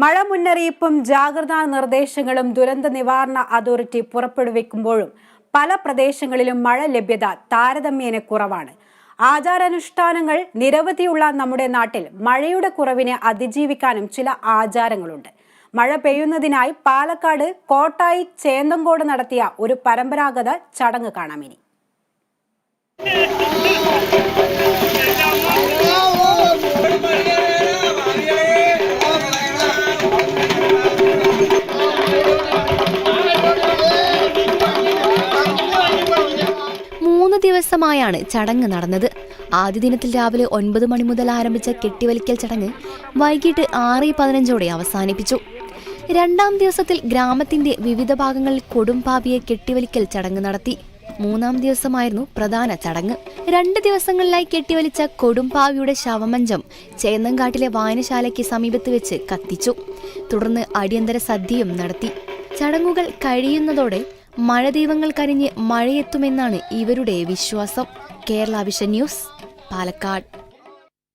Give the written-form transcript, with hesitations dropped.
മഴ മുന്നറിയിപ്പും ജാഗ്രതാ നിർദ്ദേശങ്ങളും ദുരന്ത നിവാരണ അതോറിറ്റി പുറപ്പെടുവിക്കുമ്പോഴും പല പ്രദേശങ്ങളിലും മഴ ലഭ്യത താരതമ്യേന കുറവാണ്. ആചാരാനുഷ്ഠാനങ്ങൾ നിരവധിയുള്ള നമ്മുടെ നാട്ടിൽ മഴയുടെ കുറവിനെ അതിജീവിക്കാനും ചില ആചാരങ്ങളുണ്ട്. മഴ പെയ്യുന്നതിനായി പാലക്കാട് കോട്ടായി ചേന്തങ്കോട് നടത്തിയ ഒരു പരമ്പരാഗത ചടങ്ങ് കാണാമിനി. ദിവസമായാണ് ചടങ്ങ് നടന്നത്. ആദ്യ ദിനത്തിൽ രാവിലെ 9 മണി മുതൽ ആരംഭിച്ച കെട്ടിവലിക്കൽ ചടങ്ങ് വൈകിട്ട് 6:15 അവസാനിപ്പിച്ചു. രണ്ടാം ദിവസത്തിൽ ഗ്രാമത്തിന്റെ വിവിധ ഭാഗങ്ങളിൽ കൊടുംപാവിയെ കെട്ടിവലിക്കൽ ചടങ്ങ് നടത്തി. മൂന്നാം ദിവസമായിരുന്നു പ്രധാന ചടങ്ങ്. 2 ദിവസങ്ങളിലായി കെട്ടിവലിച്ച കൊടുംപാവിയുടെ ശവമഞ്ചം ചേന്നങ്കാട്ടിലെ വായനശാലയ്ക്ക് സമീപത്ത് വെച്ച് കത്തിച്ചു. തുടർന്ന് അടിയന്തര സദ്യയും നടത്തി. ചടങ്ങുകൾ കഴിയുന്നതോടെ മഴദൈവങ്ങൾ കരിഞ്ഞ് മഴയെത്തുമെന്നാണ് ഇവരുടെ വിശ്വാസം. Kerala vision news, Palakkad.